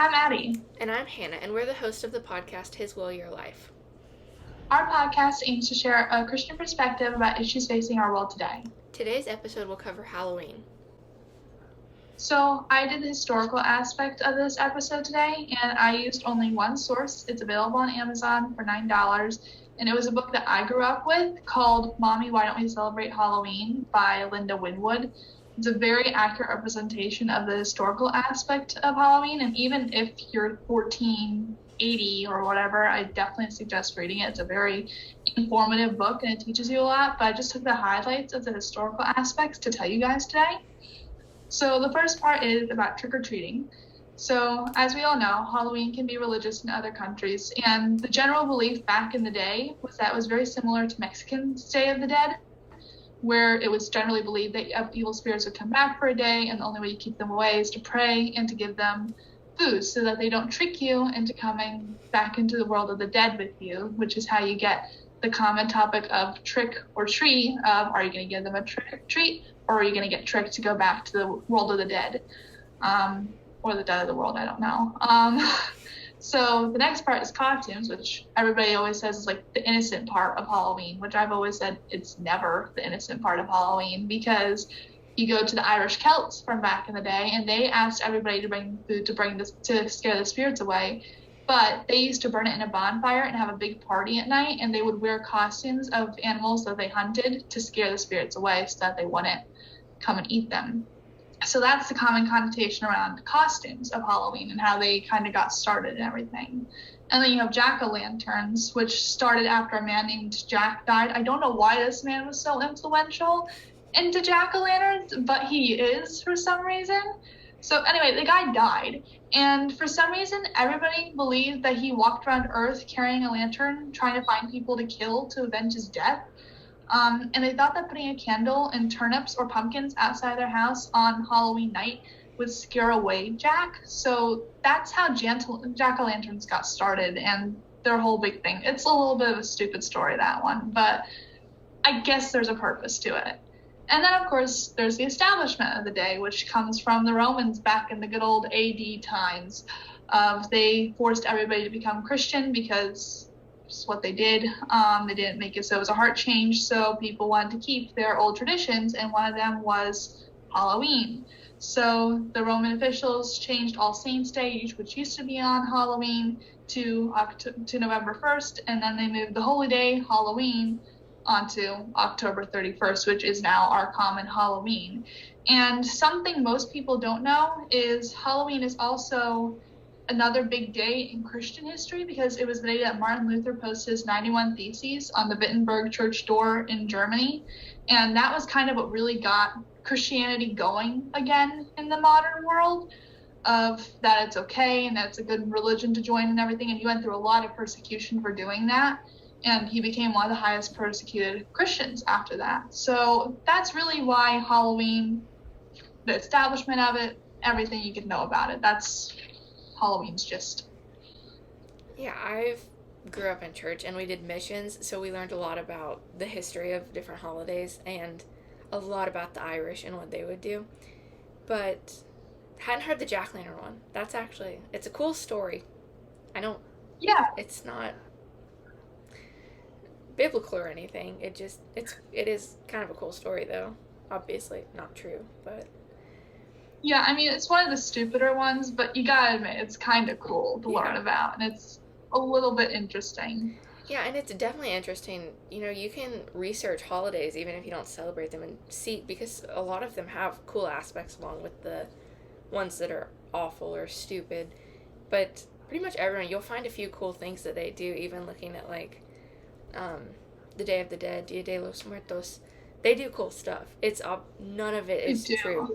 I'm Addi. And I'm Hannah, and we're the hosts of the podcast His Will, Your Life. Our podcast aims to share a Christian perspective about issues facing our world today. Today's episode will cover Halloween. So I did the historical aspect of this episode today, and I used only one source. It's available on Amazon for $9, and it was a book that I grew up with called Mommy, Why Don't We Celebrate Halloween by Linda Winwood. It's a very accurate representation of the historical aspect of Halloween, and even if you're 1480 or whatever, I definitely suggest reading it. It's a very informative book, and it teaches you a lot, but I just took the highlights of the historical aspects to tell you guys today. So the first part is about trick-or-treating. So as we all know, Halloween can be religious in other countries, and the general belief back in the day was that it was very similar to Mexican's Day of the Dead, where it was generally believed that evil spirits would come back for a day, and the only way you keep them away is to pray and to give them food so that they don't trick you into coming back into the world of the dead with you, which is how you get the common topic of trick or treat, of are you going to give them a treat, or are you going to get tricked to go back to the world of the dead, or the dead of the world, I don't know. So the next part is costumes, which everybody always says is like the innocent part of Halloween, which I've always said it's never the innocent part of Halloween, because you go to the Irish Celts from back in the day, and they asked everybody to bring food to scare the spirits away, but they used to burn it in a bonfire and have a big party at night, and they would wear costumes of animals that they hunted to scare the spirits away so that they wouldn't come and eat them. So that's the common connotation around costumes of Halloween and how they kind of got started and everything. And then you have jack-o'-lanterns, which started after a man named Jack died. I don't know why this man was so influential into jack-o'-lanterns, but he is for some reason. So anyway, the guy died, and for some reason, everybody believed that he walked around Earth carrying a lantern, trying to find people to kill to avenge his death. And they thought that putting a candle in turnips or pumpkins outside their house on Halloween night would scare away Jack. So that's how jack-o'-lanterns got started, and their whole big thing. It's a little bit of a stupid story, that one, but I guess there's a purpose to it. And then, of course, there's the establishment of the day, which comes from the Romans back in the good old AD times. They forced everybody to become Christian because it's what they did. They didn't make it so it was a heart change, so people wanted to keep their old traditions, and one of them was Halloween. So the Roman officials changed All Saints' Day, which used to be on Halloween, to November 1st, and then they moved the holy day, Halloween, onto October 31st, which is now our common Halloween. And something most people don't know is Halloween is also another big day in Christian history, because it was the day that Martin Luther posted his 91 Theses on the Wittenberg church door in Germany. And that was kind of what really got Christianity going again in the modern world, of that it's okay and that it's a good religion to join and everything. And he went through a lot of persecution for doing that. And he became one of the highest persecuted Christians after that. So that's really why Halloween, the establishment of it, everything you can know about it, that's Halloween's gist. Yeah, I grew up in church, and we did missions, so we learned a lot about the history of different holidays and a lot about the Irish and what they would do. But hadn't heard the jack-o'-lantern one. That's actually, it's a cool story. Yeah. It's not biblical or anything. It is kind of a cool story, though. Obviously not true, but Yeah, I mean, it's one of the stupider ones, but you gotta admit, it's kind of cool to learn about, and it's a little bit interesting. Yeah, and it's definitely interesting. You know, you can research holidays even if you don't celebrate them and see, because a lot of them have cool aspects along with the ones that are awful or stupid. But pretty much everyone, you'll find a few cool things that they do, even looking at, like, the Day of the Dead, Dia de los Muertos. They do cool stuff. None of it is true.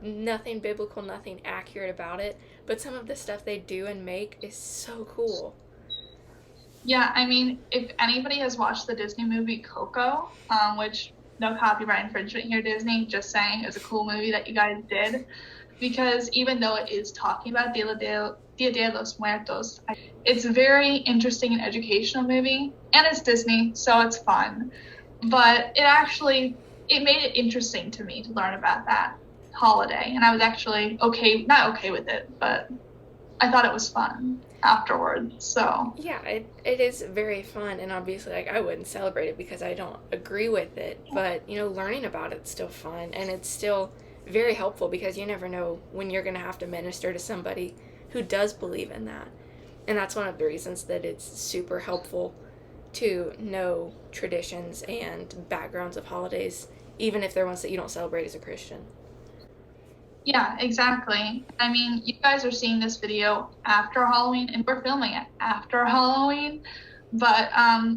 Nothing biblical, nothing accurate about it, but some of the stuff they do and make is so cool. Yeah, I mean, if anybody has watched the Disney movie Coco, which, no copyright infringement here, Disney, just saying, it's a cool movie that you guys did, because even though it is talking about Dia de los Muertos, it's a very interesting and educational movie, and it's Disney, so it's fun, but it made it interesting to me to learn about that holiday, and I was actually not okay with it, but I thought it was fun afterwards. So Yeah, it is very fun, and obviously, like, I wouldn't celebrate it because I don't agree with it, but, learning about it's still fun, and it's still very helpful because you never know when you're going to have to minister to somebody who does believe in that. And that's one of the reasons that it's super helpful to know traditions and backgrounds of holidays, even if they're ones that you don't celebrate as a Christian. yeah, exactly. I mean, you guys are seeing this video after Halloween, and we're filming it after Halloween. But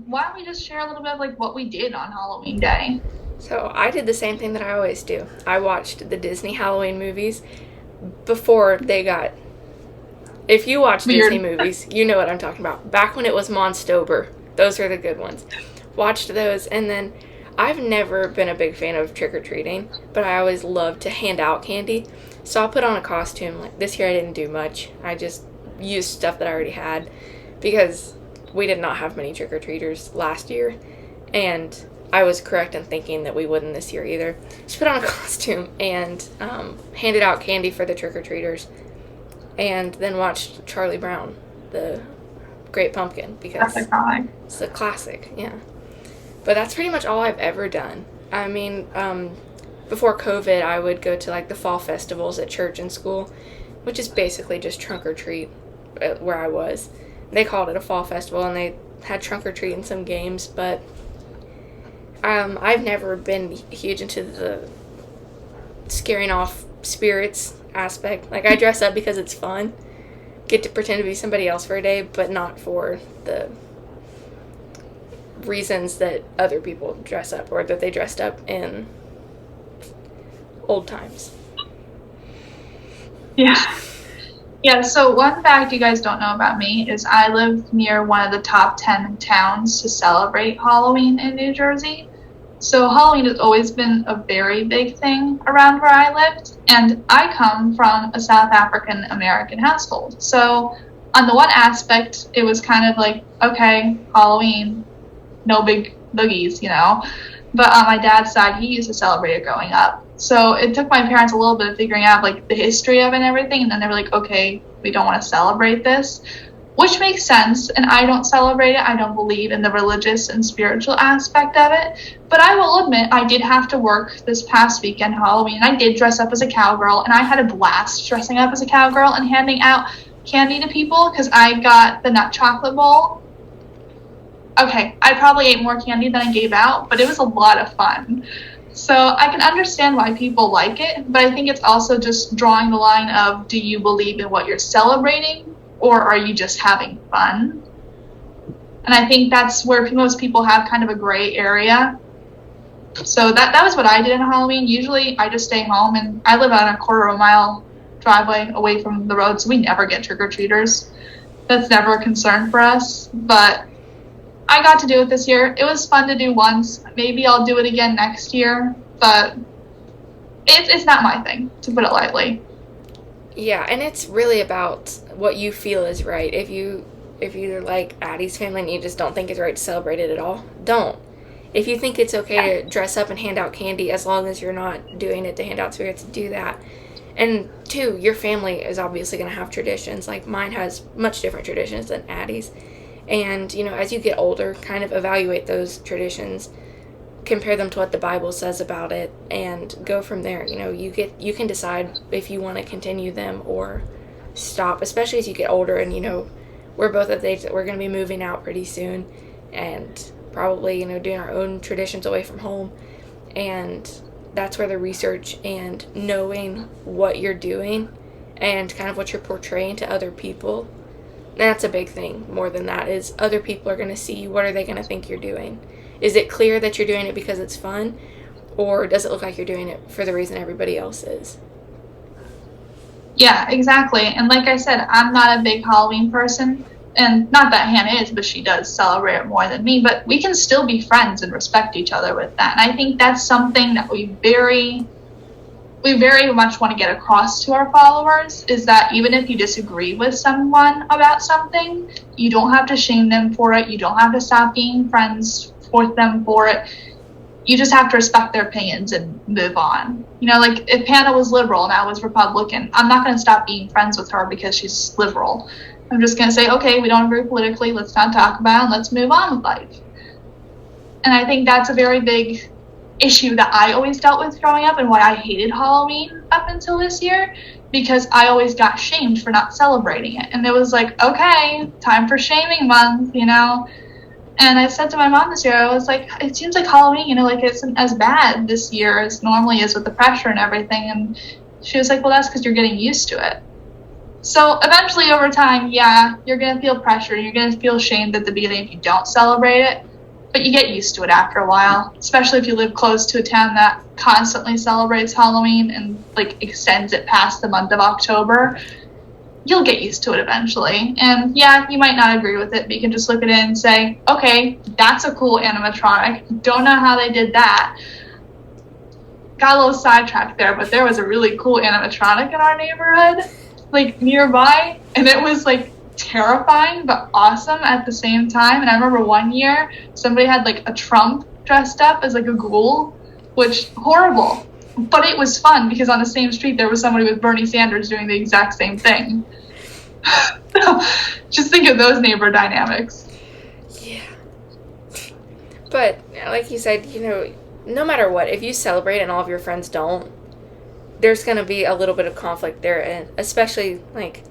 why don't we just share a little bit of like what we did on Halloween Day? So I did the same thing that I always do. I watched the Disney Halloween movies before they got. If you watch Weird. Disney movies, you know what I'm talking about. Back when it was Monstober, those are the good ones. Watched those, and then I've never been a big fan of trick or treating, but I always loved to hand out candy. So I put on a costume. Like this year, I didn't do much. I just used stuff that I already had because we did not have many trick or treaters last year, and I was correct in thinking that we wouldn't this year either. Just put on a costume and handed out candy for the trick or treaters, and then watched Charlie Brown, the Great Pumpkin, because That's iconic. it's a classic. Yeah. But that's pretty much all I've ever done. I mean, before COVID, I would go to like the fall festivals at church and school, which is basically just trunk or treat where I was. They called it a fall festival, and they had trunk or treat and some games, but I've never been huge into the scaring off spirits aspect. Like, I dress up because it's fun, get to pretend to be somebody else for a day, but not for the reasons that other people dress up or that they dressed up in old times. Yeah. Yeah, so one fact you guys don't know about me is I live near one of the top 10 towns to celebrate Halloween in New Jersey. So Halloween has always been a very big thing around where I lived, and I come from a South African American household. So on the one aspect, it was kind of like, okay, Halloween, no big boogies, But on my dad's side, he used to celebrate it growing up. So it took my parents a little bit of figuring out like the history of it and everything, and then they were like, okay, we don't want to celebrate this, which makes sense. And I don't celebrate it. I don't believe in the religious and spiritual aspect of it. But I will admit, I did have to work this past weekend, Halloween. I did dress up as a cowgirl, and I had a blast dressing up as a cowgirl and handing out candy to people because I got the nut chocolate bowl. Okay, I probably ate more candy than I gave out, but it was a lot of fun. So I can understand why people like it, but I think it's also just drawing the line of, do you believe in what you're celebrating, or are you just having fun? And I think that's where most people have kind of a gray area. So that was what I did on Halloween. Usually I just stay home, and I live on a quarter of a mile driveway away from the road, so we never get trick-or-treaters. That's never a concern for us, but I got to do it this year. It was fun to do once. Maybe I'll do it again next year, but it's not my thing, to put it lightly. Yeah, and it's really about what you feel is right. If you're like Addie's family and you just don't think it's right to celebrate it at all, don't. If you think it's okay to dress up and hand out candy, as long as you're not doing it to hand out spirits, do that. And two, your family is obviously going to have traditions. Like, mine has much different traditions than Addie's. And, as you get older, kind of evaluate those traditions, compare them to what the Bible says about it, and go from there. You can decide if you want to continue them or stop, especially as you get older. And, we're both at the age that we're going to be moving out pretty soon, and probably, doing our own traditions away from home. And that's where the research and knowing what you're doing and kind of what you're portraying to other people, that's a big thing. More than that is other people are going to see, what are they going to think you're doing? Is it clear that you're doing it because it's fun, or does it look like you're doing it for the reason everybody else is? Yeah, exactly. And like I said, I'm not a big Halloween person, and not that Hannah is, but she does celebrate it more than me, but we can still be friends and respect each other with that. And I think that's something that we very much want to get across to our followers, is that even if you disagree with someone about something, you don't have to shame them for it. You don't have to stop being friends with them for it. you just have to respect their opinions and move on. You know, like if Hannah was liberal and I was Republican, I'm not going to stop being friends with her because she's liberal. I'm just going to say, okay, we don't agree politically. Let's not talk about it. And let's move on with life. And I think that's a very big issue that I always dealt with growing up and why I hated Halloween up until this year, because I always got shamed for not celebrating it. And it was like, okay, time for shaming month, you know? And I said to my mom this year, I was like, it seems like Halloween, you know, like it isn't as bad this year as normally is with the pressure and everything. And she was like, well, that's because you're getting used to it. So eventually over time, yeah, you're going to feel pressure. You're going to feel shamed at the beginning if you don't celebrate it. But you get used to it after a while, especially if you live close to a town that constantly celebrates Halloween and like extends it past the month of October. You'll get used to it eventually. And yeah, you might not agree with it, but you can just look at it and say, okay, that's a cool animatronic. Don't know how they did that. Got a little sidetracked there, but there was a really cool animatronic in our neighborhood, like nearby, and it was like terrifying but awesome at the same time. And I remember one year somebody had like a Trump dressed up as like a ghoul, which horrible. But it was fun because on the same street there was somebody with Bernie Sanders doing the exact same thing. So just think of those neighbor dynamics. Yeah. But like you said, you know, no matter what, if you celebrate and all of your friends don't, there's going to be a little bit of conflict there. And especially like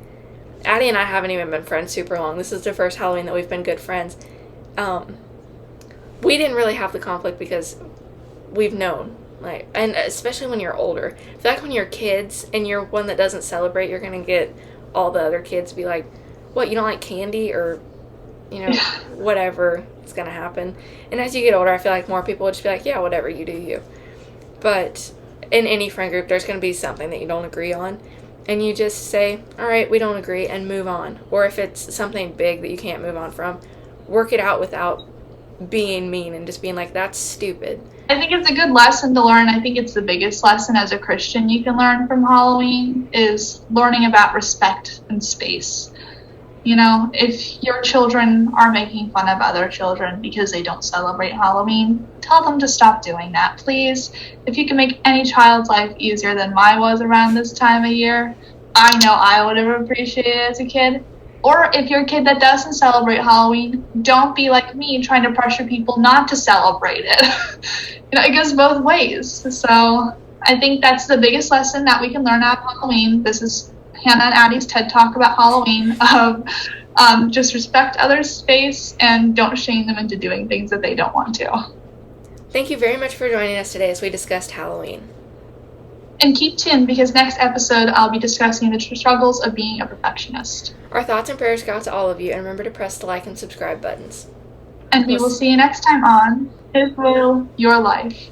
Addi and I haven't even been friends super long. This is the first Halloween that we've been good friends. We didn't really have the conflict because we've known. Like, and especially when you're older. I feel like when you're kids and you're one that doesn't celebrate, you're going to get all the other kids to be like, what, you don't like candy? Or, you know, whatever is going to happen. And as you get older, I feel like more people would just be like, yeah, whatever, you do you. But in any friend group, there's going to be something that you don't agree on. And you just say, all right, we don't agree, and move on. Or if it's something big that you can't move on from, work it out without being mean and just being like, that's stupid. I think it's a good lesson to learn. I think it's the biggest lesson as a Christian you can learn from Halloween is learning about respect and space. You know, if your children are making fun of other children because they don't celebrate Halloween, tell them to stop doing that, please. If you can make any child's life easier than mine was around this time of year, I know I would have appreciated it as a kid. Or if you're a kid that doesn't celebrate Halloween, don't be like me trying to pressure people not to celebrate it. You know, it goes both ways. So I think that's the biggest lesson that we can learn out of Halloween. This is Hanna and Addi's TED Talk about Halloween of just respect others' space and don't shame them into doing things that they don't want to. Thank you very much for joining us today as we discussed Halloween. And keep tuned because next episode I'll be discussing the struggles of being a perfectionist. Our thoughts and prayers go out to all of you, and remember to press the like and subscribe buttons. And we will see you next time on His Will, Your Life.